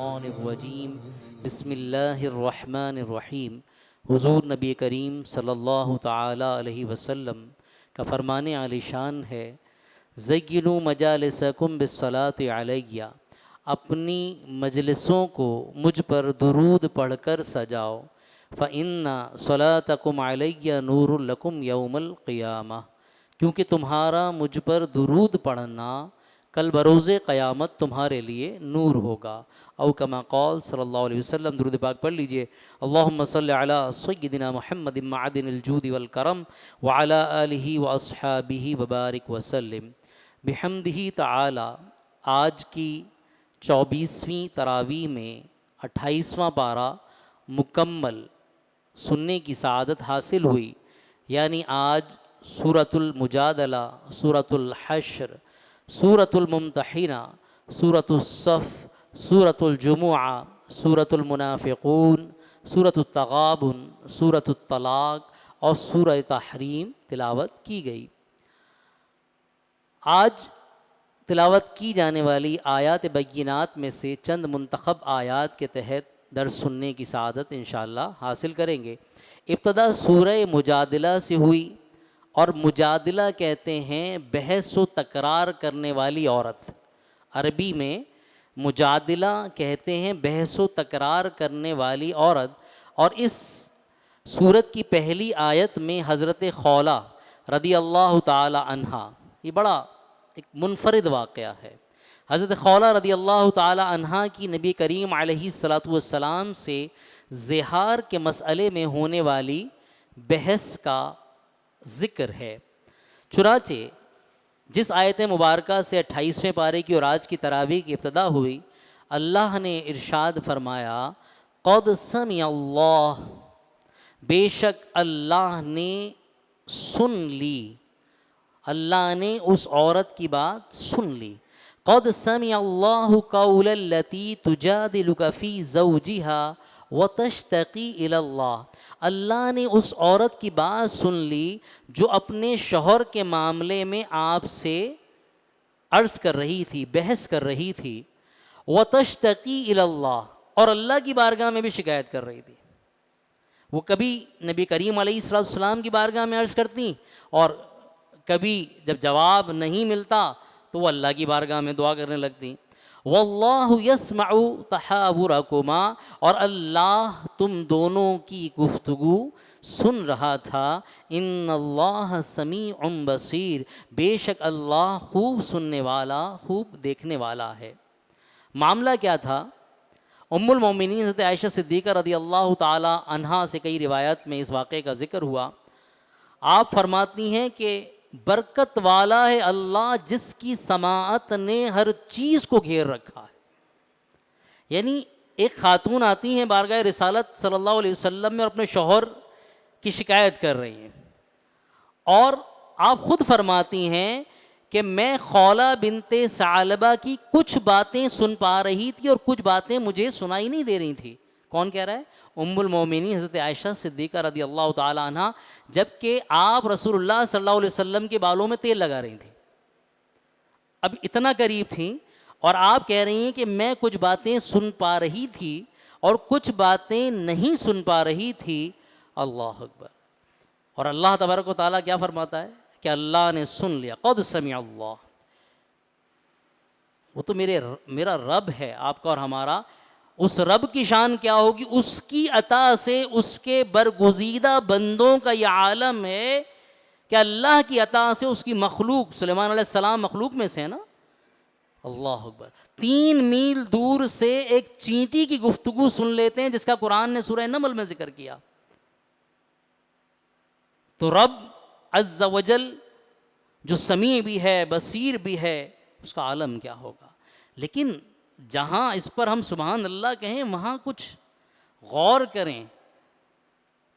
الشیطان الرجیم بسم اللہ الرحمن الرحیم۔ حضور نبی کریم صلی اللہ تعالی علیہ وسلم کا فرمان عالی شان ہے، زینوا مجالسکم بالصلاۃ علیہ، اپنی مجلسوں کو مجھ پر درود پڑھ کر سجاؤ، فإن صلاتکم علیہ نور لکم یوم القیامہ، کیونکہ تمہارا مجھ پر درود پڑھنا کل بروز قیامت تمہارے لیے نور ہوگا۔ او کما قال صلی اللہ علیہ وسلم، درود پاک پڑھ لیجئے۔ اللہم صلی علی سیدنا محمد معدن الجود والکرم وعلی آلہ واصحابہ وبارک وسلم۔ بحمدہ تعالی آج کی 24ویں تراویح میں 28واں پارہ مکمل سننے کی سعادت حاصل ہوئی، یعنی آج سورۃ المجادلہ، سورۃ الحشر، سورۃ الممتحنہ، سورۃ الصف، سورۃ الجمعہ، سورۃ المنافقون، سورۃ التغابن، سورۃ الطلاق اور سورۃ تحریم تلاوت کی گئی۔ آج تلاوت کی جانے والی آیات بینات میں سے چند منتخب آیات کے تحت درس سننے کی سعادت انشاءاللہ حاصل کریں گے۔ ابتدا سورہ مجادلہ سے ہوئی، اور مجادلہ کہتے ہیں بحث و تکرار کرنے والی عورت۔ عربی میں مجادلہ کہتے ہیں بحث و تکرار کرنے والی عورت۔ اور اس سورت کی پہلی آیت میں حضرت خولہ رضی اللہ تعالی عنہا، یہ بڑا ایک منفرد واقعہ ہے۔ حضرت خولہ رضی اللہ تعالی عنہا کی نبی کریم علیہ الصلاۃ والسلام سے زہار کے مسئلے میں ہونے والی بحث کا ذکر ہے۔ چنانچہ جس آیت مبارکہ سے 28ویں پارے کی اور آج کی تراویح کی ابتدا ہوئی، اللہ نے ارشاد فرمایا، قد سمع اللہ، بے شک اللہ نے سن لی، اللہ نے اس عورت کی بات سن لی۔ قد سمع اللہ قول التی تجادلک فی زوجہا وتشتقی الی اللہ، اللہ نے اس عورت کی بات سن لی جو اپنے شوہر کے معاملے میں آپ سے عرض کر رہی تھی، بحث کر رہی تھی، وتشتقی الی اللہ، اور اللہ کی بارگاہ میں بھی شکایت کر رہی تھی۔ وہ کبھی نبی کریم علیہ السلام کی بارگاہ میں عرض کرتی، اور کبھی جب جواب نہیں ملتا تو وہ اللہ کی بارگاہ میں دعا کرنے لگتی۔ واللہ یسمع تحاورکما، اور اللہ تم دونوں کی گفتگو سن رہا تھا۔ ان اللہ سمیع بصیر، بے شک اللہ خوب سننے والا، خوب دیکھنے والا ہے۔ معاملہ کیا تھا؟ ام المومنین حضرت عائشہ صدیقہ رضی اللہ تعالی عنہا سے کئی روایت میں اس واقعے کا ذکر ہوا۔ آپ فرماتی ہیں کہ برکت والا ہے اللہ جس کی سماعت نے ہر چیز کو گھیر رکھا ہے۔ یعنی ایک خاتون آتی ہیں بارگاہ رسالت صلی اللہ علیہ وسلم میں اور اپنے شوہر کی شکایت کر رہی ہیں، اور آپ خود فرماتی ہیں کہ میں خولہ بنت ثعلبہ کی کچھ باتیں سن پا رہی تھی اور کچھ باتیں مجھے سنائی نہیں دے رہی تھی۔ کون کہہ رہا ہے؟ ام المومنین حضرت عائشہ صدیقہ رضی اللہ تعالی عنہ، جبکہ آپ رسول اللہ صلی اللہ علیہ وسلم کے بالوں میں تیل لگا رہی تھیں، اب اتنا قریب تھیں، اور آپ کہہ رہی ہیں کہ میں کچھ باتیں سن پا رہی تھی اور کچھ باتیں نہیں سن پا رہی تھی۔ اللہ اکبر۔ اور اللہ تبارک و تعالیٰ کیا فرماتا ہے کہ اللہ نے سن لیا، قد سمع اللہ۔ وہ تو میرا رب ہے آپ کا اور ہمارا، اس رب کی شان کیا ہوگی؟ اس کی عطا سے اس کے برگزیدہ بندوں کا یہ عالم ہے کہ اللہ کی عطا سے اس کی مخلوق، سلیمان علیہ السلام مخلوق میں سے ہے نا، اللہ اکبر، 3 میل دور سے ایک چینٹی کی گفتگو سن لیتے ہیں جس کا قرآن نے سورہ نمل میں ذکر کیا۔ تو رب عز وجل جو سمیع بھی ہے، بصیر بھی ہے، اس کا عالم کیا ہوگا۔ لیکن جہاں اس پر ہم سبحان اللہ کہیں وہاں کچھ غور کریں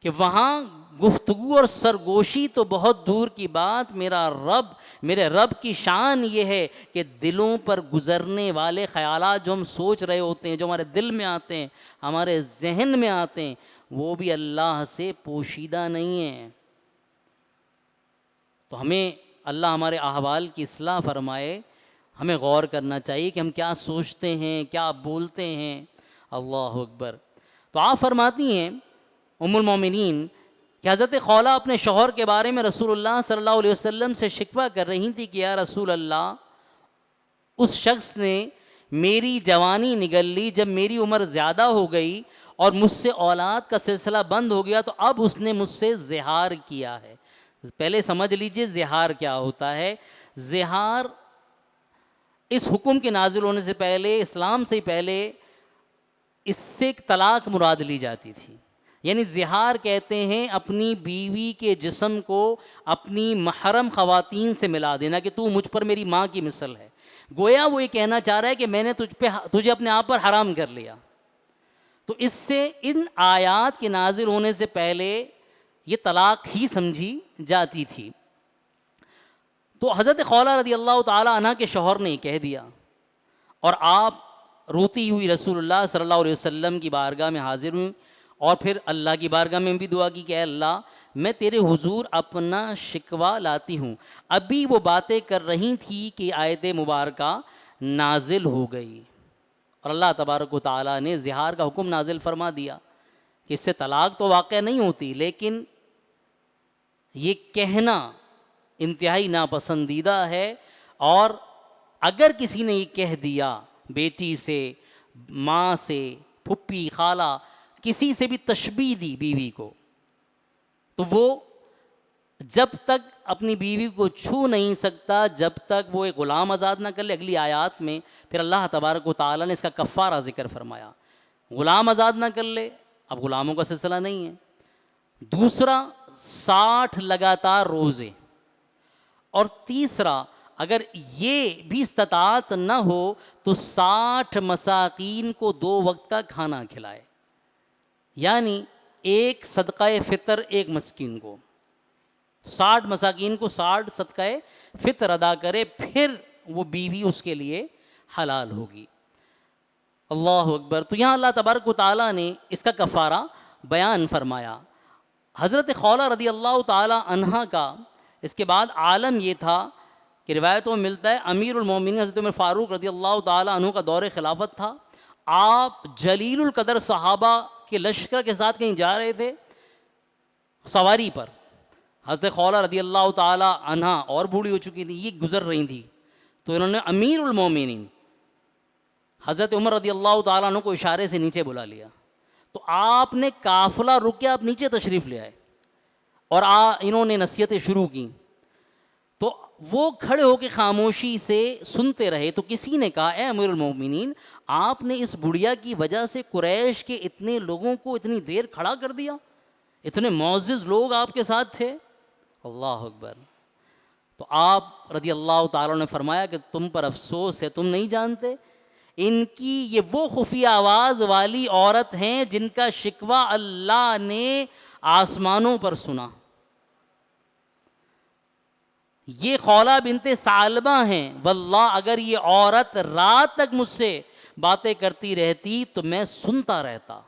کہ وہاں گفتگو اور سرگوشی تو بہت دور کی بات، میرے رب کی شان یہ ہے کہ دلوں پر گزرنے والے خیالات جو ہم سوچ رہے ہوتے ہیں، جو ہمارے دل میں آتے ہیں، ہمارے ذہن میں آتے ہیں، وہ بھی اللہ سے پوشیدہ نہیں ہیں۔ تو ہمیں اللہ ہمارے احوال کی اصلاح فرمائے، ہمیں غور کرنا چاہیے کہ ہم کیا سوچتے ہیں، کیا بولتے ہیں۔ اللہ اکبر۔ تو آپ فرماتی ہیں ام المومنین کہ حضرت خولہ اپنے شوہر کے بارے میں رسول اللہ صلی اللہ علیہ وسلم سے شکوہ کر رہی تھی کہ یا رسول اللہ، اس شخص نے میری جوانی نگل لی، جب میری عمر زیادہ ہو گئی اور مجھ سے اولاد کا سلسلہ بند ہو گیا تو اب اس نے مجھ سے زہار کیا ہے۔ پہلے سمجھ لیجئے زہار کیا ہوتا ہے۔ زہار اس حکم کے نازل ہونے سے پہلے، اسلام سے پہلے، اس سے طلاق مراد لی جاتی تھی۔ یعنی زہار کہتے ہیں اپنی بیوی کے جسم کو اپنی محرم خواتین سے ملا دینا کہ تو مجھ پر میری ماں کی مثل ہے۔ گویا وہ یہ کہنا چاہ رہا ہے کہ میں نے تجھے اپنے آپ پر حرام کر لیا۔ تو اس سے ان آیات کے نازل ہونے سے پہلے یہ طلاق ہی سمجھی جاتی تھی۔ تو حضرت خولہ رضی اللہ تعالی عنہ کے شوہر نے کہہ دیا، اور آپ روتی ہوئی رسول اللہ صلی اللہ علیہ وسلم کی بارگاہ میں حاضر ہوئیں، اور پھر اللہ کی بارگاہ میں بھی دعا کی کہ اے اللہ، میں تیرے حضور اپنا شکوہ لاتی ہوں۔ ابھی وہ باتیں کر رہی تھی کہ آیت مبارکہ نازل ہو گئی، اور اللہ تبارک و تعالیٰ نے زہار کا حکم نازل فرما دیا کہ اس سے طلاق تو واقع نہیں ہوتی، لیکن یہ کہنا انتہائی ناپسندیدہ ہے۔ اور اگر کسی نے یہ کہہ دیا بیٹی سے، ماں سے، پھپھی، خالہ، کسی سے بھی تشبیہ دی بیوی کو، تو وہ جب تک اپنی بیوی کو چھو نہیں سکتا جب تک وہ ایک غلام آزاد نہ کر لے۔ اگلی آیات میں پھر اللہ تبارک و تعالیٰ نے اس کا کفارہ ذکر فرمایا، غلام آزاد نہ کر لے، اب غلاموں کا سلسلہ نہیں ہے۔ دوسرا 60 لگاتار روزے، اور تیسرا اگر یہ بھی استطاعت نہ ہو تو 60 مساکین کو 2 وقت کا کھانا کھلائے، یعنی ایک صدقہ فطر ایک مسکین کو، 60 مساکین کو 60 صدقہ فطر ادا کرے، پھر وہ بیوی اس کے لیے حلال ہوگی۔ اللہ اکبر۔ تو یہاں اللہ تبارک و تعالیٰ نے اس کا کفارہ بیان فرمایا۔ حضرت خولہ رضی اللہ تعالیٰ عنہا کا اس کے بعد عالم یہ تھا کہ روایتوں میں ملتا ہے امیر المومنین حضرت عمر فاروق رضی اللہ تعالیٰ عنہ کا دور خلافت تھا۔ آپ جلیل القدر صحابہ کے لشکر کے ساتھ کہیں جا رہے تھے سواری پر، حضرت خولہ رضی اللہ تعالی عنہ اور بوڑھی ہو چکی تھی، یہ گزر رہی تھی، تو انہوں نے امیر المومنین حضرت عمر رضی اللہ تعالیٰ عنہ کو اشارے سے نیچے بلا لیا، تو آپ نے قافلہ رکیا، آپ نیچے تشریف لے آئے، اور انہوں نے نصیحتیں شروع کی، تو وہ کھڑے ہو کے خاموشی سے سنتے رہے۔ تو کسی نے کہا اے امیر المومنین، آپ نے اس بڑھیا کی وجہ سے قریش کے اتنے لوگوں کو اتنی دیر کھڑا کر دیا، اتنے معزز لوگ آپ کے ساتھ تھے۔ اللہ اکبر۔ تو آپ رضی اللہ تعالیٰ نے فرمایا کہ تم پر افسوس ہے، تم نہیں جانتے ان کی یہ وہ خفیہ آواز والی عورت ہیں جن کا شکوہ اللہ نے آسمانوں پر سنا۔ یہ خولہ بنت ثعلبہ ہیں، واللہ اگر یہ عورت رات تک مجھ سے باتیں کرتی رہتی تو میں سنتا رہتا۔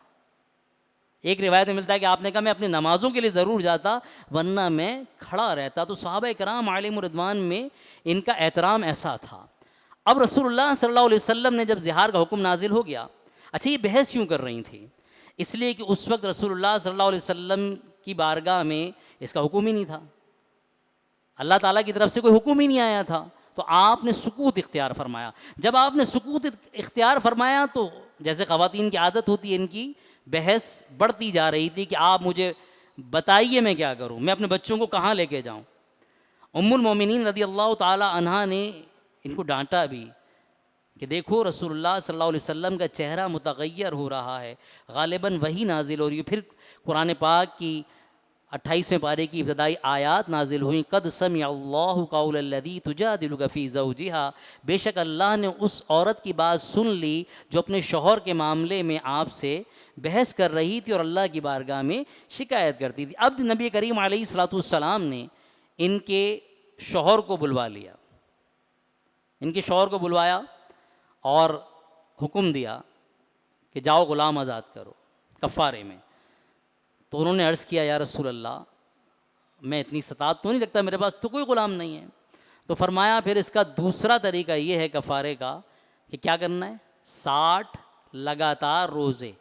ایک روایت میں ملتا ہے کہ آپ نے کہا میں اپنی نمازوں کے لیے ضرور جاتا ورنہ میں کھڑا رہتا۔ تو صحابہ کرام علیہم رضوان میں ان کا احترام ایسا تھا۔ اب رسول اللہ صلی اللہ علیہ وسلم نے جب زہار کا حکم نازل ہو گیا، اچھا یہ بحث کیوں کر رہی تھی؟ اس لیے کہ اس وقت رسول اللہ صلی اللہ علیہ وسلم کی بارگاہ میں اس کا حکم ہی نہیں تھا، اللہ تعالیٰ کی طرف سے کوئی حکم ہی نہیں آیا تھا، تو آپ نے سکوت اختیار فرمایا۔ جب آپ نے سکوت اختیار فرمایا تو جیسے خواتین کی عادت ہوتی ہے، ان کی بحث بڑھتی جا رہی تھی کہ آپ مجھے بتائیے میں کیا کروں، میں اپنے بچوں کو کہاں لے کے جاؤں۔ ام المومنین رضی اللہ تعالی عنہا نے ان کو ڈانٹا بھی کہ دیکھو رسول اللہ صلی اللہ علیہ وسلم کا چہرہ متغیر ہو رہا ہے، غالباً وہی نازل ہو رہی ہے۔ پھر قرآن پاک کی 28ویں پارے کی ابتدائی آیات نازل ہوئیں، قد سمع اللہ قول الذی تجادلک فی زوجہا، بے شک اللہ نے اس عورت کی بات سن لی جو اپنے شوہر کے معاملے میں آپ سے بحث کر رہی تھی اور اللہ کی بارگاہ میں شکایت کرتی تھی۔ اب نبی کریم علیہ الصلوۃ والسلام نے ان کے شوہر کو بلوا لیا، ان کے شوہر کو بلوایا اور حکم دیا کہ جاؤ غلام آزاد کرو کفارے میں۔ تو انہوں نے عرض کیا یا رسول اللہ میں اتنی استطاعت تو نہیں رکھتا، میرے پاس تو کوئی غلام نہیں ہے۔ تو فرمایا پھر اس کا دوسرا طریقہ یہ ہے کفارے کا کہ کیا کرنا ہے، 60 لگاتار روزے،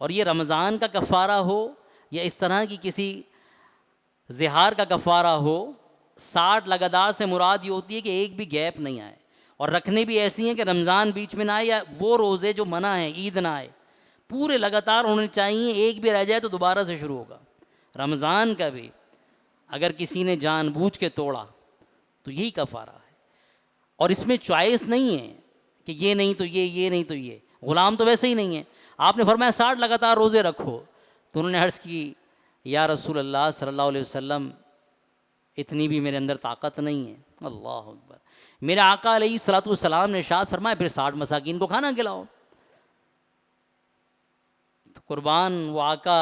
اور یہ رمضان کا کفارہ ہو یا اس طرح کی کسی زہار کا کفارہ ہو، 60 لگاتار سے مراد یہ ہوتی ہے کہ ایک بھی گیپ نہیں آئے، اور رکھنے بھی ایسی ہیں کہ رمضان بیچ میں نہ آئے، یا وہ روزے جو منع ہیں عید نہ آئے، پورے لگاتار ہونے چاہیے، ایک بھی رہ جائے تو دوبارہ سے شروع ہوگا۔ رمضان کا بھی اگر کسی نے جان بوجھ کے توڑا تو یہی کفارہ ہے، اور اس میں چوائس نہیں ہے کہ یہ نہیں تو یہ نہیں تو یہ، غلام تو ویسے ہی نہیں ہے۔ آپ نے فرمایا 60 لگاتار روزے رکھو، تو انہوں نے عرض کی یا رسول اللہ صلی اللہ علیہ وسلم اتنی بھی میرے اندر طاقت نہیں ہے۔ اللہ اکبر۔ میرے آقا علیہ الصلوۃ والسلام نے ارشاد فرمایا پھر 60 مساکین کو کھانا کھلاؤ۔ تو قربان وہ آقا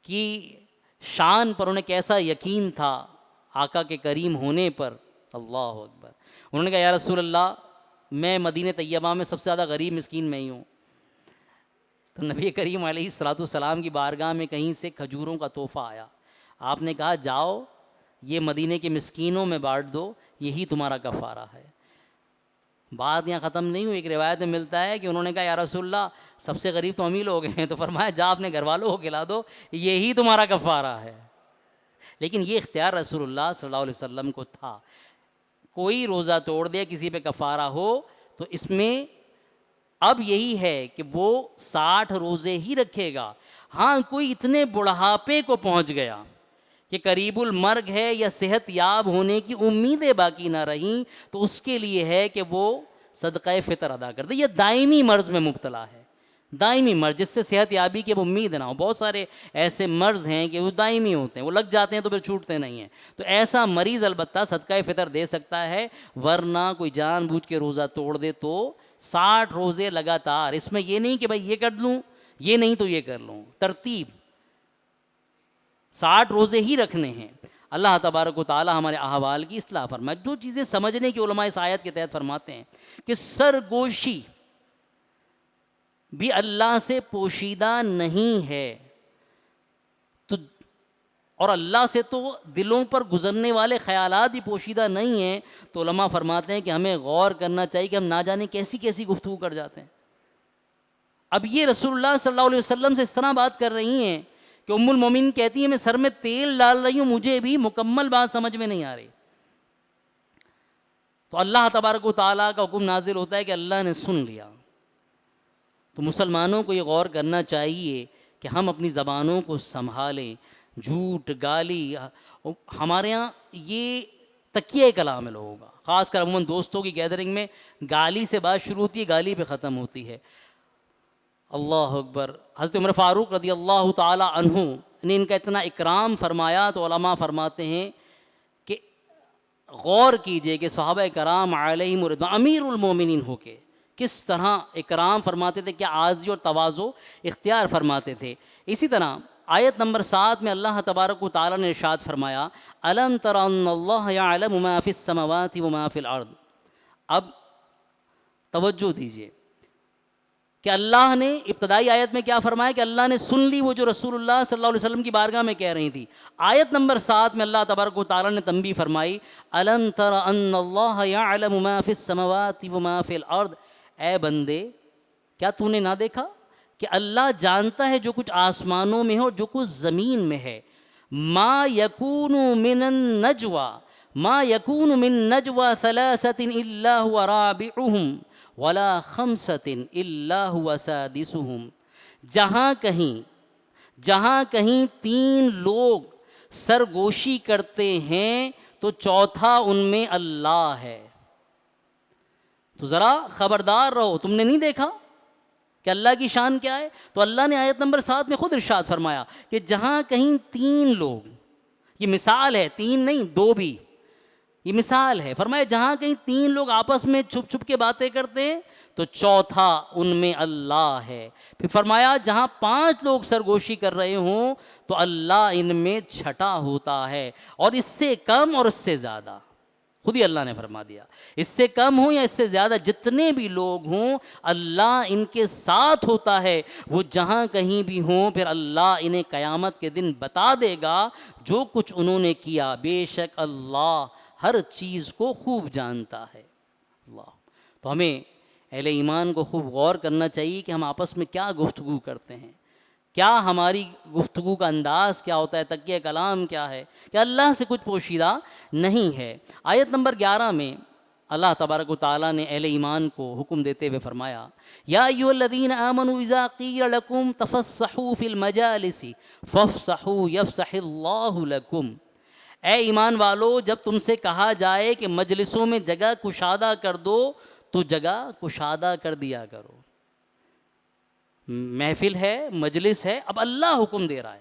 کی شان پر انہیں کیسا یقین تھا، آقا کے کریم ہونے پر۔ اللہ اکبر۔ انہوں نے کہا یا رسول اللہ میں مدینہ طیبہ میں سب سے زیادہ غریب مسکین میں ہی ہوں۔ تو نبی کریم علیہ الصلوۃ والسلام کی بارگاہ میں کہیں سے کھجوروں کا تحفہ آیا، آپ نے کہا جاؤ یہ مدینے کے مسکینوں میں بانٹ دو، یہی تمہارا کفارہ ہے۔ بات یہاں ختم نہیں ہوئی، ایک روایت میں ملتا ہے کہ انہوں نے کہا یا رسول اللہ سب سے غریب تو ہم ہی لوگ ہیں، تو فرمایا جا اپنے گھر والوں کو کھلا دو، یہی تمہارا کفارہ ہے۔ لیکن یہ اختیار رسول اللہ صلی اللہ علیہ وسلم کو تھا، کوئی روزہ توڑ دے کسی پہ کفارہ ہو تو اس میں اب یہی ہے کہ وہ 60 روزے ہی رکھے گا۔ ہاں کوئی اتنے بڑھاپے کو پہنچ گیا کہ قریب المرگ ہے یا صحت یاب ہونے کی امیدیں باقی نہ رہیں، تو اس کے لیے ہے کہ وہ صدقہ فطر ادا کر دے۔ یہ دائمی مرض میں مبتلا ہے، دائمی مرض جس سے صحت یابی کی اب امید نہ ہو۔ بہت سارے ایسے مرض ہیں کہ وہ دائمی ہوتے ہیں، وہ لگ جاتے ہیں تو پھر چھوٹتے نہیں ہیں، تو ایسا مریض البتہ صدقہ فطر دے سکتا ہے، ورنہ کوئی جان بوجھ کے روزہ توڑ دے تو 60 روزے لگاتار، اس میں یہ نہیں کہ بھائی یہ کر لوں یہ نہیں تو یہ کر لوں، ترتیب 60 روزے ہی رکھنے ہیں۔ اللہ تبارک و تعالی ہمارے احوال کی اصلاح فرمائے۔ جو چیزیں سمجھنے کی علماء اس آیت کے تحت فرماتے ہیں کہ سرگوشی بھی اللہ سے پوشیدہ نہیں ہے، تو اور اللہ سے تو دلوں پر گزرنے والے خیالات بھی پوشیدہ نہیں ہیں، تو علماء فرماتے ہیں کہ ہمیں غور کرنا چاہیے کہ ہم نہ جانے کیسی کیسی گفتگو کر جاتے ہیں۔ اب یہ رسول اللہ صلی اللہ علیہ وسلم سے اس طرح بات کر رہی ہیں کہ ام المومنین کہتی ہیں میں سر میں تیل ڈال رہی ہوں، مجھے بھی مکمل بات سمجھ میں نہیں آ رہی۔ تو اللہ تبارک و تعالیٰ کا حکم نازل ہوتا ہے کہ اللہ نے سن لیا۔ تو مسلمانوں کو یہ غور کرنا چاہیے کہ ہم اپنی زبانوں کو سنبھالیں، جھوٹ گالی، ہمارے یہاں یہ تکیہ کلام ہے لوگوں کا، خاص کر عموماً دوستوں کی گیدرنگ میں گالی سے بات شروع ہوتی ہے، گالی پہ ختم ہوتی ہے۔ اللہ اکبر۔ حضرت عمر فاروق رضی اللہ تعالی عنہ نے ان کا اتنا اکرام فرمایا، تو علماء فرماتے ہیں کہ غور کیجئے کہ صحابہ کرام علیہم رضوان امیر المومنین ہو کے کس طرح اکرام فرماتے تھے، کیا عاجزی اور تواضع اختیار فرماتے تھے۔ اسی طرح آیت نمبر 7 میں اللہ تبارک و تعالیٰ نے ارشاد فرمایا الم تر ان اللہ یعلم ما فی السماوات وما فی الارض۔ اب توجہ دیجئے کہ اللہ نے ابتدائی آیت میں کیا فرمایا کہ اللہ نے سن لی وہ جو رسول اللہ صلی اللہ علیہ وسلم کی بارگاہ میں کہہ رہی تھی۔ آیت نمبر 7 میں اللہ تبارک و تعالیٰ نے تنبیہ فرمائی الم تر ان اللہ یعلم ما فی السماوات وما فی الارض۔ اے بندے کیا تو نے نہ دیکھا کہ اللہ جانتا ہے جو کچھ آسمانوں میں ہے اور جو کچھ زمین میں ہے۔ ما یکون من النجوى ما یکون من نجوى ثلاثة الا هو رابعهم ولا خمسة الا هو سادسهم۔ جہاں کہیں 3 لوگ سرگوشی کرتے ہیں تو چوتھا ان میں اللہ ہے۔ تو ذرا خبردار رہو، تم نے نہیں دیکھا کہ اللہ کی شان کیا ہے؟ تو اللہ نے آیت نمبر 7 میں خود ارشاد فرمایا کہ جہاں کہیں 3 لوگ، یہ مثال ہے، 3 نہیں 2 بھی، یہ مثال ہے، فرمایا جہاں کہیں 3 لوگ آپس میں چھپ چھپ کے باتیں کرتے ہیں تو چوتھا ان میں اللہ ہے۔ پھر فرمایا جہاں 5 لوگ سرگوشی کر رہے ہوں تو اللہ ان میں چھٹا ہوتا ہے، اور اس سے کم اور اس سے زیادہ، خود ہی اللہ نے فرما دیا، اس سے کم ہوں یا اس سے زیادہ جتنے بھی لوگ ہوں اللہ ان کے ساتھ ہوتا ہے۔ وہ جہاں کہیں بھی ہوں پھر اللہ انہیں قیامت کے دن بتا دے گا جو کچھ انہوں نے کیا، بے شک اللہ ہر چیز کو خوب جانتا ہے۔ اللہ تو ہمیں اہل ایمان کو خوب غور کرنا چاہیے کہ ہم آپس میں کیا گفتگو کرتے ہیں، کیا ہماری گفتگو کا انداز کیا ہوتا ہے، تکیہ کلام کیا ہے، کہ اللہ سے کچھ پوشیدہ نہیں ہے۔ آیت نمبر 11 میں اللہ تبارک و تعالیٰ نے اہل ایمان کو حکم دیتے ہوئے فرمایا، یا ایھا الذین آمنوا اذا قیل لکم تفسحوا فی المجالس فافسحوا یفسح اللہ لکم، اے ایمان والو جب تم سے کہا جائے کہ مجلسوں میں جگہ کشادہ کر دو تو جگہ کشادہ کر دیا کرو۔ محفل ہے، مجلس ہے، اب اللہ حکم دے رہا ہے،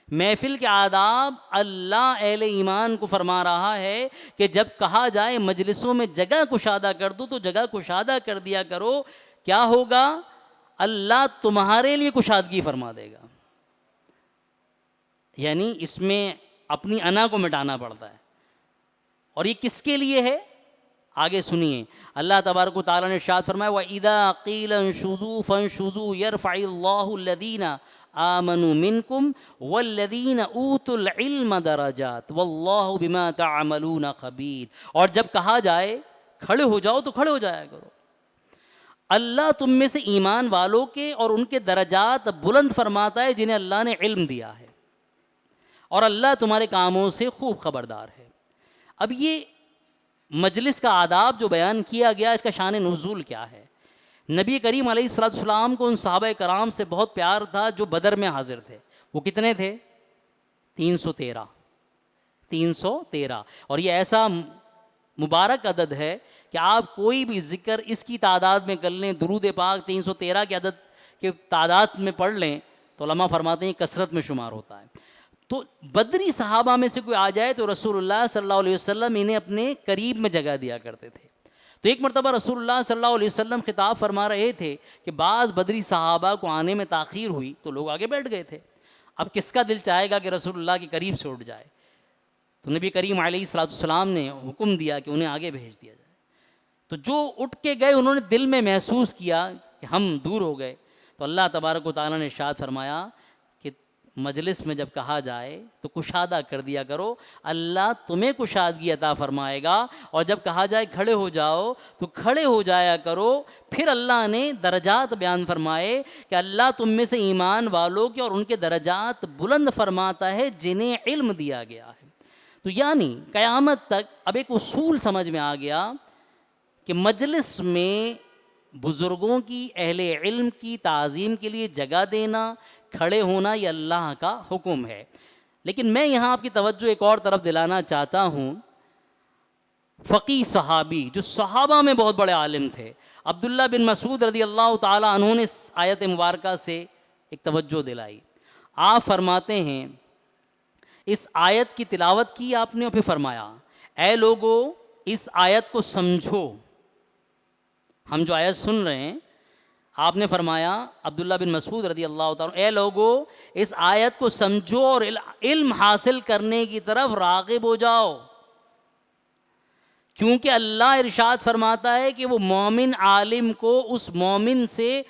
محفل کے آداب اللہ اہل ایمان کو فرما رہا ہے کہ جب کہا جائے مجلسوں میں جگہ کشادہ کر دو تو جگہ کشادہ کر دیا کرو۔ کیا ہوگا؟ اللہ تمہارے لیے کشادگی فرما دے گا، یعنی اس میں اپنی انا کو مٹانا پڑتا ہے۔ اور یہ کس کے لیے ہے؟ آگے سنیے، اللہ تبارک و تعالیٰ نے ارشاد فرمایا وَإِذَا قِيلَ انشُزُوا فَانشُزُوا يَرْفَعِ اللَّهُ الَّذِينَ آمَنُوا مِنكُمْ وَالَّذِينَ أُوتُوا الْعِلْمَ دَرَجَاتٍ وَاللَّهُ بِمَا تَعْمَلُونَ خَبِيرٌ، اور جب کہا جائے کھڑے ہو جاؤ تو کھڑے ہو جایا کرو۔ اللہ تم میں سے ایمان والوں کے اور ان کے درجات بلند فرماتا ہے جنہیں اللہ نے علم دیا ہے، اور اللہ تمہارے کاموں سے خوب خبردار ہے۔ اب یہ مجلس کا آداب جو بیان کیا گیا، اس کا شان نزول کیا ہے؟ نبی کریم علیہ الصلوۃ والسلام کو ان صحابہ کرام سے بہت پیار تھا جو بدر میں حاضر تھے۔ وہ کتنے تھے؟ 313۔ اور یہ ایسا مبارک عدد ہے کہ آپ کوئی بھی ذکر اس کی تعداد میں کر لیں، درود پاک 313 کے عدد کے تعداد میں پڑھ لیں تو علماء فرماتے ہیں کثرت میں شمار ہوتا ہے۔ تو بدری صحابہ میں سے کوئی آ جائے تو رسول اللہ صلی اللہ علیہ وسلم انہیں اپنے قریب میں جگہ دیا کرتے تھے۔ تو ایک مرتبہ رسول اللہ صلی اللہ علیہ وسلم خطاب فرما رہے تھے کہ بعض بدری صحابہ کو آنے میں تاخیر ہوئی تو لوگ آگے بیٹھ گئے تھے۔ اب کس کا دل چاہے گا کہ رسول اللہ کے قریب سے اٹھ جائے؟ تو نبی کریم علیہ الصلوۃ والسلام نے حکم دیا کہ انہیں آگے بھیج دیا جائے۔ تو جو اٹھ کے گئے انہوں نے دل میں محسوس کیا کہ ہم دور ہو گئے، تو اللہ تبارک و تعالیٰ نے ارشاد فرمایا کہ مجلس میں جب کہا جائے تو کشادہ کر دیا کرو، اللہ تمہیں کشادگی عطا فرمائے گا، اور جب کہا جائے کھڑے ہو جاؤ تو کھڑے ہو جایا کرو۔ پھر اللہ نے درجات بیان فرمائے کہ اللہ تم میں سے ایمان والوں کے اور ان کے درجات بلند فرماتا ہے جنہیں علم دیا گیا ہے۔ تو یعنی قیامت تک اب ایک اصول سمجھ میں آ گیا کہ مجلس میں بزرگوں کی، اہل علم کی تعظیم کے لیے جگہ دینا، کھڑے ہونا، یہ اللہ کا حکم ہے۔ لیکن میں یہاں آپ کی توجہ ایک اور طرف دلانا چاہتا ہوں۔ فقیہ صحابی جو صحابہ میں بہت بڑے عالم تھے، عبداللہ بن مسعود رضی اللہ تعالیٰ عنہ نے اس آیت مبارکہ سے ایک توجہ دلائی۔ آپ فرماتے ہیں، اس آیت کی تلاوت کی آپ نے اور پھر فرمایا، اے لوگو اس آیت کو سمجھو۔ ہم جو آیت سن رہے ہیں، آپ نے فرمایا عبداللہ بن مسعود رضی اللہ تعالیٰ، اے لوگو اس آیت کو سمجھو اور علم حاصل کرنے کی طرف راغب ہو جاؤ، کیونکہ اللہ ارشاد فرماتا ہے کہ وہ مومن عالم کو اس مومن سے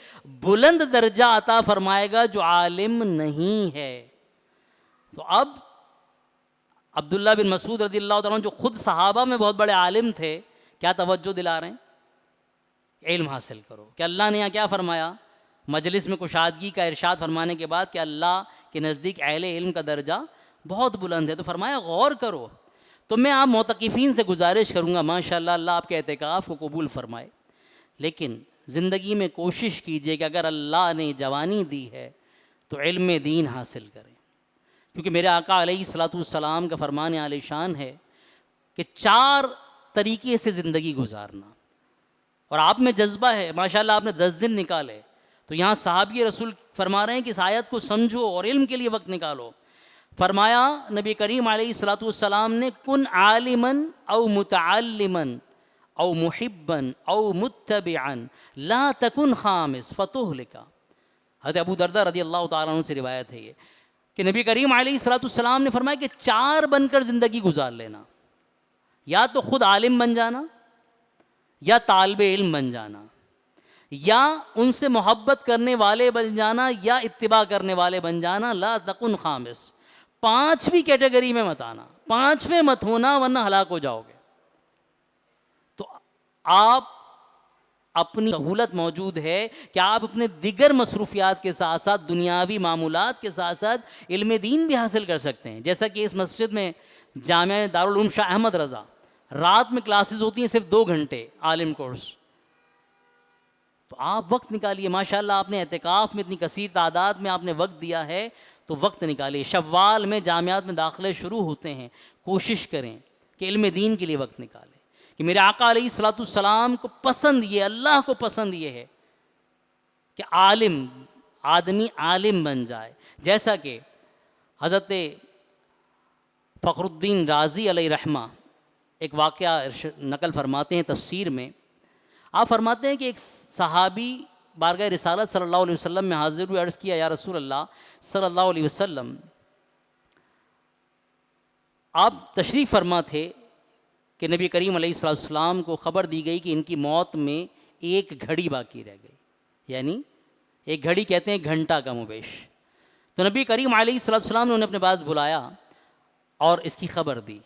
بلند درجہ عطا فرمائے گا جو عالم نہیں ہے۔ تو اب عبداللہ بن مسعود رضی اللہ تعالیٰ جو خود صحابہ میں بہت بڑے عالم تھے، کیا توجہ دلا رہے ہیں؟ علم حاصل کرو۔ کہ اللہ نے یہاں کیا فرمایا؟ مجلس میں کشادگی کا ارشاد فرمانے کے بعد کہ اللہ کے نزدیک اہل علم کا درجہ بہت بلند ہے، تو فرمایا غور کرو۔ تو میں آپ معتکفین سے گزارش کروں گا، ماشاءاللہ اللہ آپ کے اعتکاف کو قبول فرمائے، لیکن زندگی میں کوشش کیجئے کہ اگر اللہ نے جوانی دی ہے تو علم دین حاصل کریں، کیونکہ میرے آقا علیہ الصلوۃ والسلام کا فرمان عالی شان ہے کہ 4 طریقے سے زندگی گزارنا، اور آپ میں جذبہ ہے، ماشاءاللہ آپ نے 10 دن نکالے، تو یہاں صحابی رسول فرما رہے ہیں کہ اس آیت کو سمجھو اور علم کے لیے وقت نکالو۔ فرمایا نبی کریم علیہ الصلوۃ والسلام نے، کن عالما او متعلما او محبا او متبعا لا تکن خامس فتہلک۔ حضرت ابو درداء رضی اللہ تعالیٰ عنہ سے روایت ہے یہ کہ نبی کریم علیہ الصلوۃ والسلام نے فرمایا کہ 4 بن کر زندگی گزار لینا، یا تو خود عالم بن جانا، یا طالب علم بن جانا، یا ان سے محبت کرنے والے بن جانا، یا اتباع کرنے والے بن جانا، لا تکن خامس، 5ویں کیٹیگری میں مت آنا، 5ویں مت ہونا ورنہ ہلاک ہو جاؤ گے۔ تو آپ اپنی سہولت موجود ہے کہ آپ اپنے دیگر مصروفیات کے ساتھ ساتھ دنیاوی معمولات کے ساتھ ساتھ علم دین بھی حاصل کر سکتے ہیں. جیسا کہ اس مسجد میں جامعہ دارالعلوم شاہ احمد رضا رات میں کلاسز ہوتی ہیں صرف 2 گھنٹے عالم کورس. تو آپ وقت نکالیے. ماشاءاللہ آپ نے اعتکاف میں اتنی کثیر تعداد میں آپ نے وقت دیا ہے تو وقت نکالیے. شوال میں جامعات میں داخلے شروع ہوتے ہیں. کوشش کریں کہ علم دین کے لیے وقت نکالیں کہ میرے آقا علیہ الصلوۃ والسلام کو پسند یہ, اللہ کو پسند یہ ہے کہ آدمی عالم بن جائے. جیسا کہ حضرت فخر الدین رازی علیہ رحمہ ایک واقعہ نقل فرماتے ہیں تفسیر میں. آپ فرماتے ہیں کہ ایک صحابی بارگاہ رسالت صلی اللہ علیہ وسلم میں حاضر ہوئے, عرض کیا یا رسول اللہ صلی اللہ علیہ وسلم, آپ تشریف فرما تھے کہ نبی کریم علیہ السلام کو خبر دی گئی کہ ان کی موت میں 1 گھڑی باقی رہ گئی, یعنی 1 گھڑی کہتے ہیں گھنٹہ کم و بیش. تو نبی کریم علیہ السلام نے انہیں اپنے پاس بلایا اور اس کی خبر دی.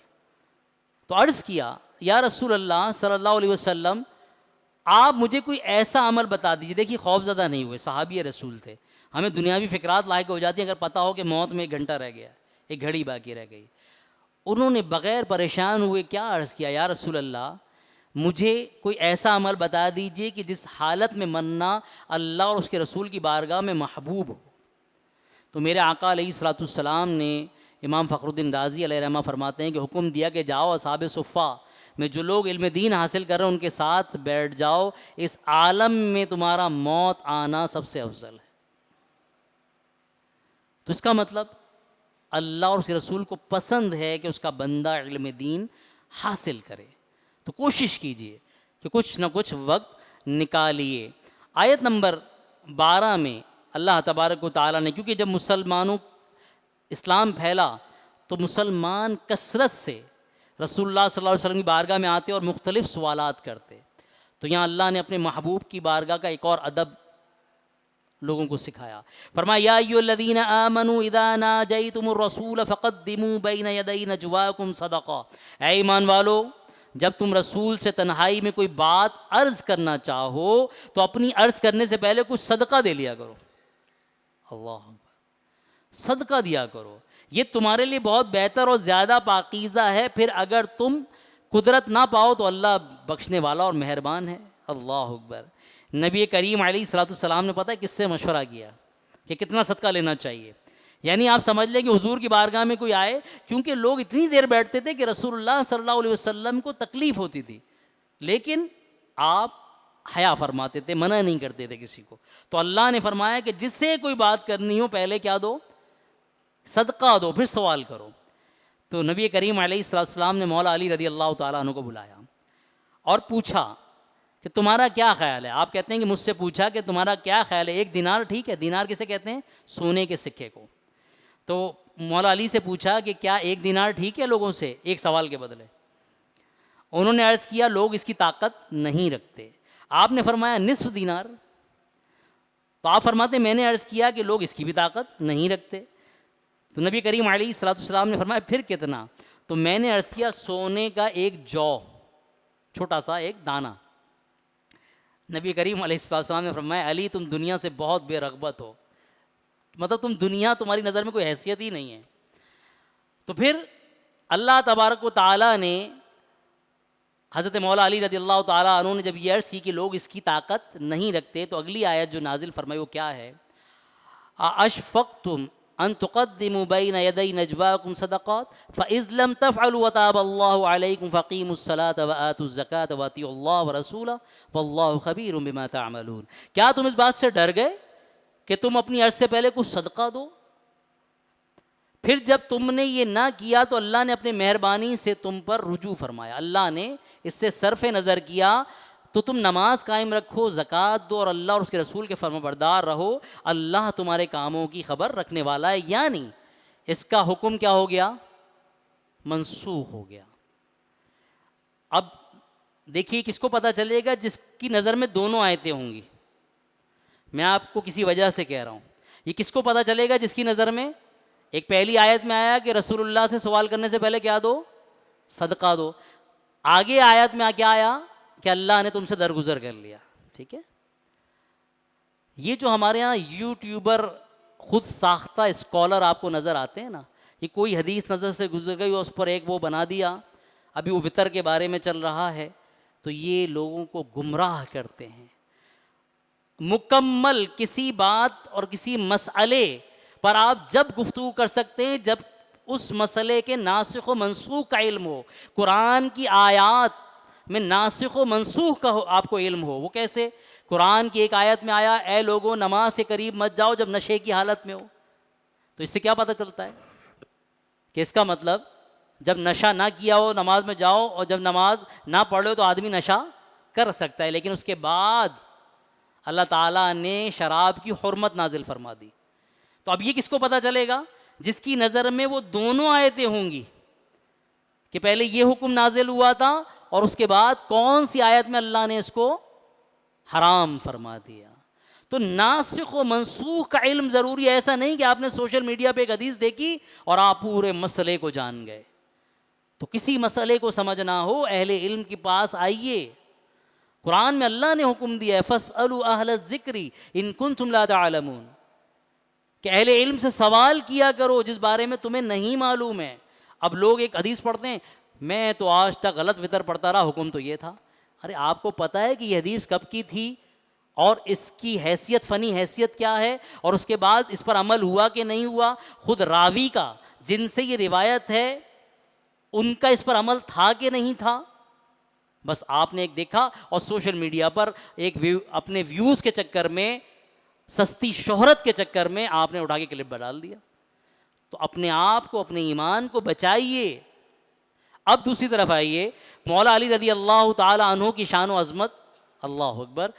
تو عرض کیا یا رسول اللہ صلی اللہ علیہ وسلم, آپ مجھے کوئی ایسا عمل بتا دیجیے. دیکھیے خوف زدہ نہیں ہوئے, صحابی رسول تھے. ہمیں دنیاوی فکرات لاحق ہو جاتی ہیں اگر پتہ ہو کہ موت میں 1 گھنٹہ رہ گیا, 1 گھڑی باقی رہ گئی. انہوں نے بغیر پریشان ہوئے کیا عرض کیا, یا رسول اللہ مجھے کوئی ایسا عمل بتا دیجیے کہ جس حالت میں مننا اللہ اور اس کے رسول کی بارگاہ میں محبوب ہو. تو میرے آقا علیہ الصلوۃ والسلام نے, امام فخر الدین رازی علیہ رحمہ فرماتے ہیں کہ حکم دیا کہ جاؤ اصحاب صفہ میں جو لوگ علم دین حاصل کر رہے ہیں ان کے ساتھ بیٹھ جاؤ, اس عالم میں تمہارا موت آنا سب سے افضل ہے. تو اس کا مطلب اللہ اور اس کے رسول کو پسند ہے کہ اس کا بندہ علم دین حاصل کرے. تو کوشش کیجئے کہ کچھ نہ کچھ وقت نکالیے. آیت نمبر 12 میں اللہ تبارک و تعالیٰ نے, کیونکہ جب مسلمانوں اسلام پھیلا تو مسلمان کثرت سے رسول اللہ صلی اللہ علیہ وسلم کی بارگاہ میں آتے اور مختلف سوالات کرتے. تو یہاں اللہ نے اپنے محبوب کی بارگاہ کا ایک اور ادب لوگوں کو سکھایا. فرمایا یا ایھا الذین آمنوا اذا ناجیتم الرسول فقدموا بین یدی نجواکم صدقہ, اے ایمان والو جب تم رسول سے تنہائی میں کوئی بات عرض کرنا چاہو تو اپنی عرض کرنے سے پہلے کچھ صدقہ دے لیا کرو. اللہ اکبر, صدقہ دیا کرو, یہ تمہارے لیے بہت بہتر اور زیادہ پاکیزہ ہے. پھر اگر تم قدرت نہ پاؤ تو اللہ بخشنے والا اور مہربان ہے. اللہ اکبر. نبی کریم علیہ الصلوۃ والسلام نے پتہ ہے کس سے مشورہ کیا کہ کتنا صدقہ لینا چاہیے. یعنی آپ سمجھ لیں کہ حضور کی بارگاہ میں کوئی آئے, کیونکہ لوگ اتنی دیر بیٹھتے تھے کہ رسول اللہ صلی اللہ علیہ وسلم کو تکلیف ہوتی تھی, لیکن آپ حیا فرماتے تھے, منع نہیں کرتے تھے کسی کو. تو اللہ نے فرمایا کہ جس سے کوئی بات کرنی ہو پہلے کیا دو, صدقہ دو, پھر سوال کرو. تو نبی کریم علیہ السلام نے مولا علی رضی اللہ تعالیٰ عنہ کو بلایا اور پوچھا کہ تمہارا کیا خیال ہے. آپ کہتے ہیں کہ مجھ سے پوچھا کہ تمہارا کیا خیال ہے, 1 دینار ٹھیک ہے, دینار کسے کہتے ہیں, سونے کے سکے کو. تو مولا علی سے پوچھا کہ کیا 1 دینار ٹھیک ہے لوگوں سے, ایک سوال کے بدلے. انہوں نے عرض کیا لوگ اس کی طاقت نہیں رکھتے. آپ نے فرمایا نصف دینار. تو آپ فرماتے میں نے عرض کیا کہ لوگ اس کی بھی طاقت نہیں رکھتے. تو نبی کریم علیہ الصلوۃ والسلام نے فرمایا پھر کتنا. تو میں نے عرض کیا سونے کا 1 جو, چھوٹا سا ایک دانہ. نبی کریم علیہ السلام نے فرمایا علی تم دنیا سے بہت بے رغبت ہو, مطلب دنیا تمہاری نظر میں کوئی حیثیت ہی نہیں ہے. تو پھر اللہ تبارک و تعالیٰ نے حضرت مولا علی رضی اللہ تعالیٰ عنہ نے جب یہ عرض کی کہ لوگ اس کی طاقت نہیں رکھتے, تو اگلی آیت جو نازل فرمائی وہ کیا ہے, اشفقتم ان تقدموا بین یدی نجواکم صدقات فاذ لم تفعلوا وتاب اللہ علیکم فاقیموا الصلاۃ وآتوا الزکاۃ واطیعوا اللہ ورسولہ واللہ خبیر بما تعملون. کیا تم اس بات سے ڈر گئے کہ تم اپنی عرض سے پہلے کچھ صدقہ دو, پھر جب تم نے یہ نہ کیا تو اللہ نے اپنے مہربانی سے تم پر رجوع فرمایا, اللہ نے اس سے صرف نظر کیا تو تم نماز قائم رکھو, زکوٰۃ دو اور اللہ اور اس کے رسول کے فرمانبردار رہو, اللہ تمہارے کاموں کی خبر رکھنے والا ہے. یعنی اس کا حکم کیا ہو گیا, منسوخ ہو گیا. اب دیکھیے کس کو پتہ چلے گا, جس کی نظر میں دونوں آیتیں ہوں گی. میں آپ کو کسی وجہ سے کہہ رہا ہوں, یہ کس کو پتہ چلے گا جس کی نظر میں ایک پہلی آیت میں آیا کہ رسول اللہ سے سوال کرنے سے پہلے کیا دو, صدقہ دو. آگے آیت میں کیا آیا کہ اللہ نے تم سے درگزر کر لیا, ٹھیک ہے. یہ جو ہمارے ہاں یوٹیوبر خود ساختہ اسکالر آپ کو نظر آتے ہیں نا, یہ کوئی حدیث نظر سے گزر گئی اور اس پر ایک وہ بنا دیا, ابھی وہ وطر کے بارے میں چل رہا ہے, تو یہ لوگوں کو گمراہ کرتے ہیں. مکمل کسی بات اور کسی مسئلے پر آپ جب گفتگو کر سکتے ہیں جب اس مسئلے کے ناسخ و منسوخ کا علم ہو. قرآن کی آیات میں ناسخ و منسوخ کا آپ کو علم ہو. وہ کیسے؟ قرآن کی ایک آیت میں آیا اے لوگوں نماز سے قریب مت جاؤ جب نشے کی حالت میں ہو. تو اس سے کیا پتہ چلتا ہے کہ اس کا مطلب جب نشہ نہ کیا ہو نماز میں جاؤ, اور جب نماز نہ پڑھ لو تو آدمی نشہ کر سکتا ہے. لیکن اس کے بعد اللہ تعالیٰ نے شراب کی حرمت نازل فرما دی. تو اب یہ کس کو پتہ چلے گا؟ جس کی نظر میں وہ دونوں آیتیں ہوں گی کہ پہلے یہ حکم نازل ہوا تھا اور اس کے بعد کون سی آیت میں اللہ نے اس کو حرام فرما دیا. تو ناسخ و منسوخ کا علم ضروری ہے. ایسا نہیں کہ آپ نے سوشل میڈیا پہ ایک حدیث دیکھی اور آپ پورے مسئلے کو جان گئے. تو کسی مسئلے کو سمجھنا ہو اہل علم کے پاس آئیے. قرآن میں اللہ نے حکم دیا ہے فاسألوا اہل الذکر ان کنتم لا تعلمون, کہ اہل علم سے سوال کیا کرو جس بارے میں تمہیں نہیں معلوم ہے. اب لوگ ایک حدیث پڑھتے ہیں, میں تو آج تک غلط وطر پڑھتا رہا, حکم تو یہ تھا. ارے آپ کو پتہ ہے کہ یہ حدیث کب کی تھی اور اس کی حیثیت فنی حیثیت کیا ہے, اور اس کے بعد اس پر عمل ہوا کہ نہیں ہوا؟ خود راوی کا جن سے یہ روایت ہے ان کا اس پر عمل تھا کہ نہیں تھا؟ بس آپ نے ایک دیکھا اور سوشل میڈیا پر ایک اپنے ویوز کے چکر میں, سستی شہرت کے چکر میں آپ نے اٹھا کے کلپ ڈال دیا. تو اپنے آپ کو, اپنے ایمان کو بچائیے. اب دوسری طرف آئیے, مولا علی رضی اللہ تعالی عنہ کی شان و عظمت, اللہ اکبر,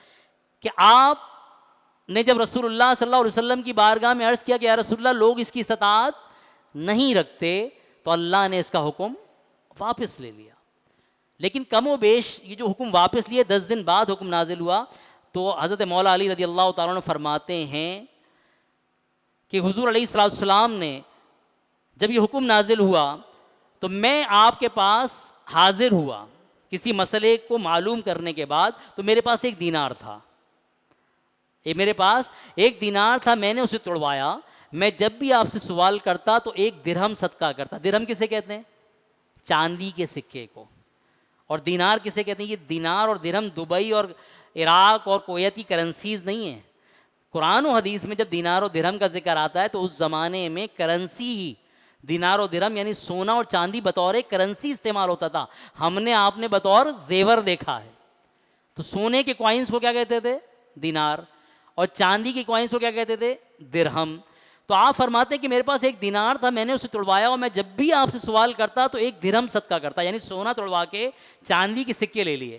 کہ آپ نے جب رسول اللہ صلی اللہ علیہ وسلم کی بارگاہ میں عرض کیا کہ یا رسول اللہ لوگ اس کی استطاعت نہیں رکھتے, تو اللہ نے اس کا حکم واپس لے لیا. لیکن کم و بیش یہ جو حکم واپس لیے 10 دن بعد حکم نازل ہوا. تو حضرت مولا علی رضی اللہ تعالیٰ عنہ فرماتے ہیں کہ حضور علیہ الصلوۃ والسلام نے جب یہ حکم نازل ہوا تو میں آپ کے پاس حاضر ہوا کسی مسئلے کو معلوم کرنے کے بعد. تو میرے پاس ایک دینار تھا, میرے پاس ایک دینار تھا, میں نے اسے توڑوایا. میں جب بھی آپ سے سوال کرتا تو 1 درہم صدقہ کرتا. درہم کسے کہتے ہیں؟ چاندی کے سکے کو. اور دینار کسے کہتے ہیں؟ یہ دینار اور درہم دبئی اور عراق اور کویت کی کرنسیز نہیں ہیں. قرآن و حدیث میں جب دینار و درہم کا ذکر آتا ہے تو اس زمانے میں کرنسی ہی دینار و درہم یعنی سونا اور چاندی بطور کرنسی استعمال ہوتا تھا. ہم نے آپ نے بطور زیور دیکھا ہے. تو سونے کے کوائنس کو کیا کہتے تھے؟ دینار. اور چاندی کے کوائنس کو کیا کہتے تھے؟ درہم. تو آپ فرماتے ہیں کہ میرے پاس ایک دینار تھا, میں نے اسے توڑوایا, اور میں جب بھی آپ سے سوال کرتا تو 1 درہم صدقہ کرتا, یعنی سونا توڑوا کے چاندی کے سکے لے لیے.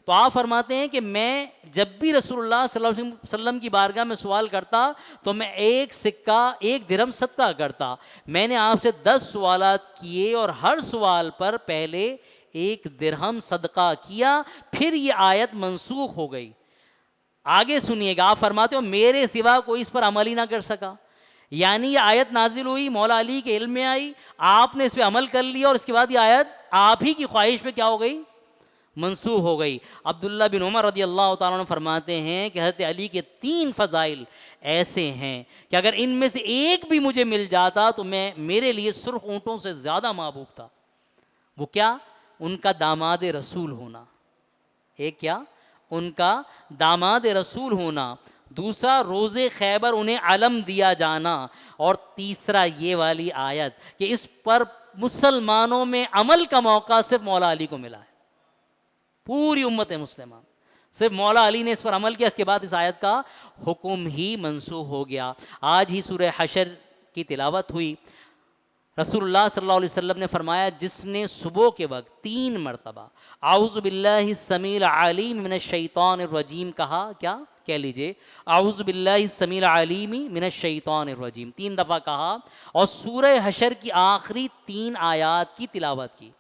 تو آپ فرماتے ہیں کہ میں جب بھی رسول اللہ صلی اللہ علیہ وسلم کی بارگاہ میں سوال کرتا تو میں 1 سکہ 1 درہم صدقہ کرتا. میں نے آپ سے 10 سوالات کیے اور ہر سوال پر پہلے 1 درہم صدقہ کیا, پھر یہ آیت منسوخ ہو گئی. آگے سنیے گا, آپ فرماتے ہو میرے سوا کوئی اس پر عمل ہی نہ کر سکا. یعنی یہ آیت نازل ہوئی, مولا علی کے علم میں آئی, آپ نے اس پہ عمل کر لیا, اور اس کے بعد یہ آیت آپ ہی کی خواہش پہ کیا ہو گئی؟ منسوخ ہو گئی. عبداللہ بن عمر رضی اللہ تعالیٰ عنہ فرماتے ہیں کہ حضرت علی کے 3 فضائل ایسے ہیں کہ اگر ان میں سے ایک بھی مجھے مل جاتا تو میں میرے لیے سرخ اونٹوں سے زیادہ محبوب تھا. وہ کیا؟ ان کا داماد رسول ہونا. ایک کیا؟ ان کا داماد رسول ہونا. دوسرا روز خیبر انہیں علم دیا جانا. اور تیسرا یہ والی آیت کہ اس پر مسلمانوں میں عمل کا موقع صرف مولا علی کو ملا ہے. پوری امت مسلمہ صرف مولا علی نے اس پر عمل کیا, اس کے بعد اس آیت کا حکم ہی منسوخ ہو گیا. آج ہی سورہ حشر کی تلاوت ہوئی. رسول اللہ صلی اللہ علیہ وسلم نے فرمایا جس نے صبح کے وقت 3 مرتبہ اعوذ باللہ السمیع العلیم من الشیطان الرجیم کہا, کیا کہہ لیجئے, اعوذ باللہ السمیع العلیم من الشیطان الرجیم 3 دفعہ کہا, اور سورہ حشر کی آخری 3 آیات کی تلاوت کی.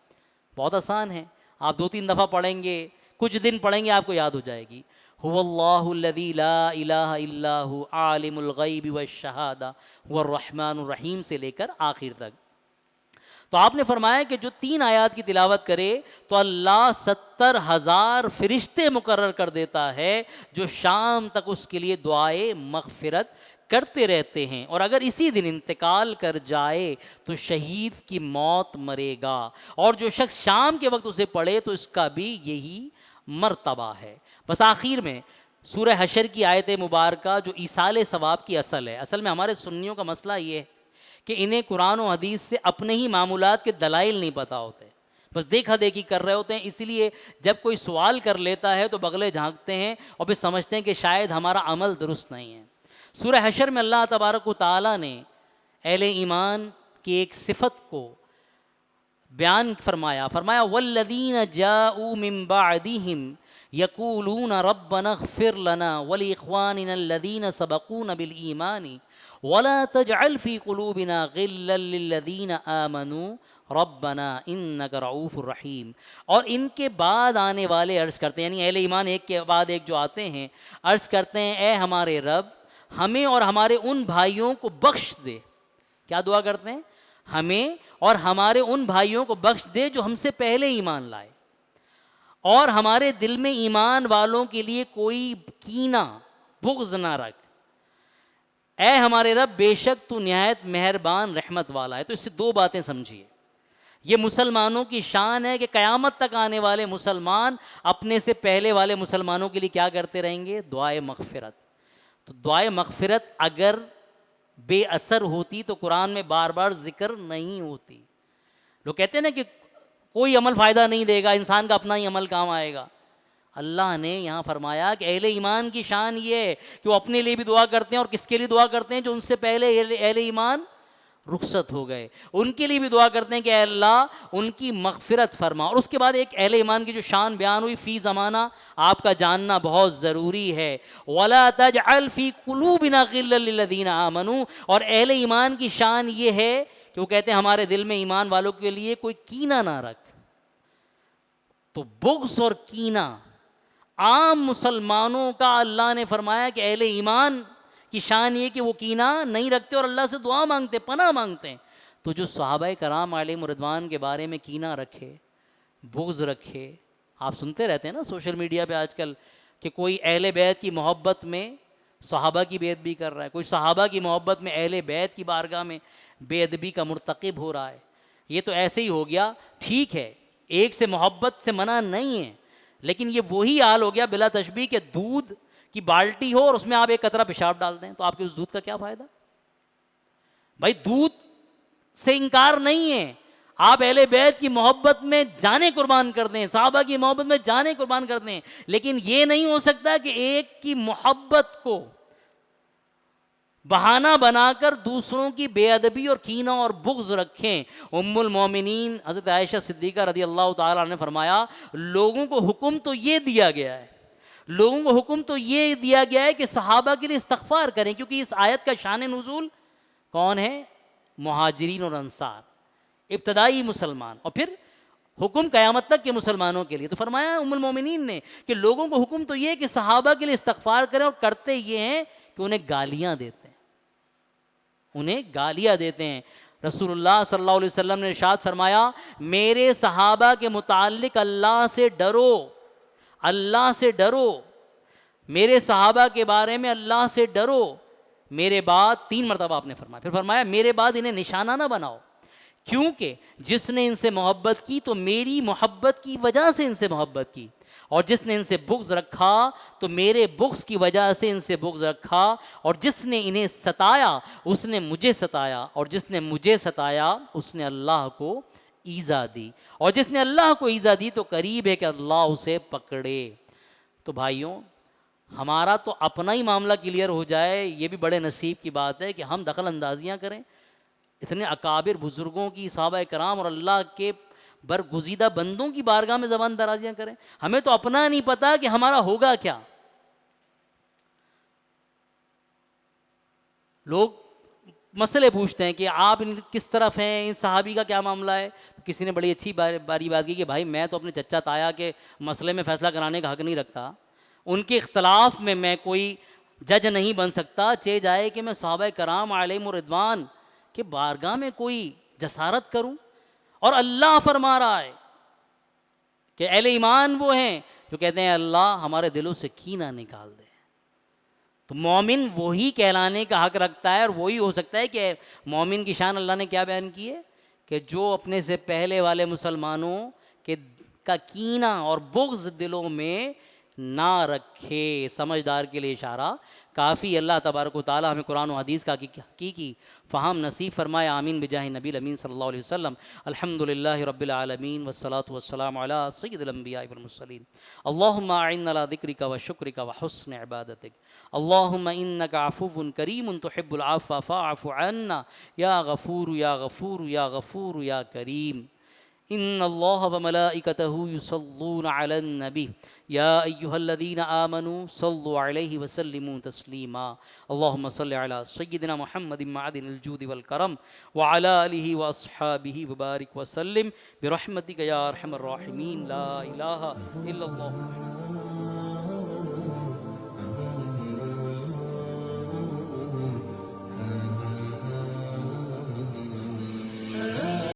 بہت آسان ہے, آپ 2-3 دفعہ پڑھیں گے, کچھ دن پڑھیں گے, آپ کو یاد ہو جائے گی. هو اللہ الذی لا الہ الا هو عالم الغیب والشہادہ هو الرحمن الرحیم سے لے کر آخر تک. تو آپ نے فرمایا کہ جو 3 آیات کی تلاوت کرے تو اللہ 70,000 فرشتے مقرر کر دیتا ہے جو شام تک اس کے لیے دعائے مغفرت کرتے رہتے ہیں، اور اگر اسی دن انتقال کر جائے تو شہید کی موت مرے گا، اور جو شخص شام کے وقت اسے پڑھے تو اس کا بھی یہی مرتبہ ہے۔ بس آخر میں سورہ حشر کی آیت مبارکہ جو ایصال ثواب کی اصل ہے، اصل میں ہمارے سنیوں کا مسئلہ یہ ہے کہ انہیں قرآن و حدیث سے اپنے ہی معمولات کے دلائل نہیں پتہ ہوتے، بس دیکھا دیکھی کر رہے ہوتے ہیں، اسی لیے جب کوئی سوال کر لیتا ہے تو بغلے جھانکتے ہیں اور پھر سمجھتے ہیں کہ شاید ہمارا عمل درست نہیں ہے۔ سورہ حشر میں اللہ تبارک و تعالیٰ نے اہل ایمان کی ایک صفت کو بیان فرمایا والذین جاءوا من بعدہم یقولون ربنا اغفر لنا ولاخواننا الذین سبقونا بالایمان ولا تجعل فی قلوبنا غلا للذین آمنوا ربنا انک رؤوف الرحیم۔ اور ان کے بعد آنے والے عرض کرتے ہیں، یعنی اہل ایمان ایک کے بعد ایک جو آتے ہیں، عرض کرتے ہیں اے ہمارے رب ہمیں اور ہمارے ان بھائیوں کو بخش دے۔ کیا دعا کرتے ہیں؟ ہمیں اور ہمارے ان بھائیوں کو بخش دے جو ہم سے پہلے ایمان لائے، اور ہمارے دل میں ایمان والوں کے لیے کوئی کینہ بغض نہ رکھ، اے ہمارے رب بے شک تو نہایت مہربان رحمت والا ہے۔ تو اس سے 2 باتیں سمجھیے، یہ مسلمانوں کی شان ہے کہ قیامت تک آنے والے مسلمان اپنے سے پہلے والے مسلمانوں کے لیے کیا کرتے رہیں گے؟ دعائے مغفرت۔ تو دعائے مغفرت اگر بے اثر ہوتی تو قرآن میں بار بار ذکر نہیں ہوتی۔ لوگ کہتے ہیں نا کہ کوئی عمل فائدہ نہیں دے گا، انسان کا اپنا ہی عمل کام آئے گا۔ اللہ نے یہاں فرمایا کہ اہل ایمان کی شان یہ ہے کہ وہ اپنے لیے بھی دعا کرتے ہیں، اور کس کے لیے دعا کرتے ہیں؟ جو ان سے پہلے اہل ایمان رخصت ہو گئے، ان کے لیے بھی دعا کرتے ہیں کہ اے اللہ ان کی مغفرت فرما۔ اور اس کے بعد ایک اہل ایمان کی جو شان بیان ہوئی فی زمانہ، آپ کا جاننا بہت ضروری ہے، وَلَا تَجْعَلْ فِي قُلُوبِنَا غِلًّا لِّلَّذِينَ آمَنُوا۔ اور اہل ایمان کی شان یہ ہے کہ وہ کہتے ہیں ہمارے دل میں ایمان والوں کے لیے کوئی کینہ نہ رکھ۔ تو بغض اور کینہ عام مسلمانوں کا اللہ نے فرمایا کہ اہل ایمان کی شان یہ کہ وہ کینہ نہیں رکھتے اور اللہ سے دعا مانگتے، پناہ مانگتے ہیں۔ تو جو صحابہ کرام علیہم رضوان کے بارے میں کینہ رکھے، بغض رکھے، آپ سنتے رہتے ہیں نا سوشل میڈیا پہ آج کل کہ کوئی اہل بیت کی محبت میں صحابہ کی بے ادبی کر رہا ہے، کوئی صحابہ کی محبت میں اہل بیت کی بارگاہ میں بے ادبی کا مرتکب ہو رہا ہے۔ یہ تو ایسے ہی ہو گیا، ٹھیک ہے ایک سے محبت سے منع نہیں ہے، لیکن یہ وہی حال ہو گیا بلا تشبیہ کہ دودھ کی بالٹی ہو اور اس میں آپ ایک قطرہ پیشاب ڈال دیں تو آپ کے اس دودھ کا کیا فائدہ؟ بھائی دودھ سے انکار نہیں ہے، آپ اہل بیت کی محبت میں جانیں قربان کر دیں، صحابہ کی محبت میں جانیں قربان کر دیں، لیکن یہ نہیں ہو سکتا کہ ایک کی محبت کو بہانہ بنا کر دوسروں کی بے ادبی اور کینہ اور بغض رکھیں۔ ام المومنین حضرت عائشہ صدیقہ رضی اللہ تعالیٰ عنہ نے فرمایا لوگوں کو حکم تو یہ دیا گیا ہے، لوگوں کو حکم تو یہ دیا گیا ہے کہ صحابہ کے لیے استغفار کریں، کیونکہ اس آیت کا شان نزول کون ہے؟ مہاجرین اور انصار، ابتدائی مسلمان، اور پھر حکم قیامت تک کے مسلمانوں کے لیے۔ تو فرمایا ام المومنین نے کہ لوگوں کو حکم تو یہ ہے کہ صحابہ کے لیے استغفار کریں، اور کرتے یہ ہیں کہ انہیں گالیاں دیتے ہیں، انہیں گالیاں دیتے ہیں۔ رسول اللہ صلی اللہ علیہ وسلم نے ارشاد فرمایا میرے صحابہ کے متعلق اللہ سے ڈرو، اللہ سے ڈرو، میرے صحابہ کے بارے میں اللہ سے ڈرو، میرے بعد 3 مرتبہ آپ نے فرمایا، پھر فرمایا میرے بعد انہیں نشانہ نہ بناؤ، کیونکہ جس نے ان سے محبت کی تو میری محبت کی وجہ سے ان سے محبت کی، اور جس نے ان سے بغض رکھا تو میرے بغض کی وجہ سے ان سے بغض رکھا، اور جس نے انہیں ستایا اس نے مجھے ستایا، اور جس نے مجھے ستایا اس نے اللہ کو ایذا دی، اور جس نے اللہ کو ایذا دی تو قریب ہے کہ اللہ اسے پکڑے۔ تو بھائیوں ہمارا تو اپنا ہی معاملہ کلیئر ہو جائے، یہ بھی بڑے نصیب کی بات ہے کہ ہم دخل اندازیاں کریں اتنے اکابر بزرگوں کی، صحابہ کرام اور اللہ کے برگزیدہ بندوں کی بارگاہ میں زبان درازیاں کریں۔ ہمیں تو اپنا نہیں پتا کہ ہمارا ہوگا کیا۔ لوگ مسئلے پوچھتے ہیں کہ آپ ان کس طرف ہیں، ان صحابی کا کیا معاملہ ہے؟ تو کسی نے بڑی اچھی باری بات کی کہ بھائی میں تو اپنے چچا تایا کے مسئلے میں فیصلہ کرانے کا حق نہیں رکھتا، ان کے اختلاف میں کوئی جج نہیں بن سکتا، چہ جائے کہ میں صحابہ کرام علیہم رضوان کہ بارگاہ میں کوئی جسارت کروں۔ اور اللہ فرما رہا ہے کہ اہل ایمان وہ ہیں جو کہتے ہیں اللہ ہمارے دلوں سے کینہ نکال دے. تو مومن وہی کہلانے کا حق رکھتا ہے، اور وہی ہو سکتا ہے کہ مومن کی شان اللہ نے کیا بیان کی ہے کہ جو اپنے سے پہلے والے مسلمانوں کے کا کینہ اور بغض دلوں میں نہ رکھے. سمجھدار کے لیے اشارہ کافی. اللہ تبارک و تعالی ہمیں قرآن و حدیث کا حقیقی فہم نصیب فرمائے. آمین بجاہ نبی الامین صلی اللہ علیہ وسلم. الحمد للہ رب العالمین والصلاة والسلام علی سید الانبیاء والمرسلین. اللہم اعنا علی ذکرک و شکرک و حسن عبادتک. اللہم انک عفو کریم تحب العفو فاعف عنا یا غفور یا غفور یا غفور یا کریم. ان اللہ وملائکتہ یصلون علی النبی یا ایہا الذین آمنوا صلوا علیہ وسلموا تسلیما. اللہم صل علی سیدنا محمد معدن الجود والکرم وعلی آلہ واصحابہ وبارک وسلم برحمتک یا ارحم الراحمین. لا الہ الا اللہ.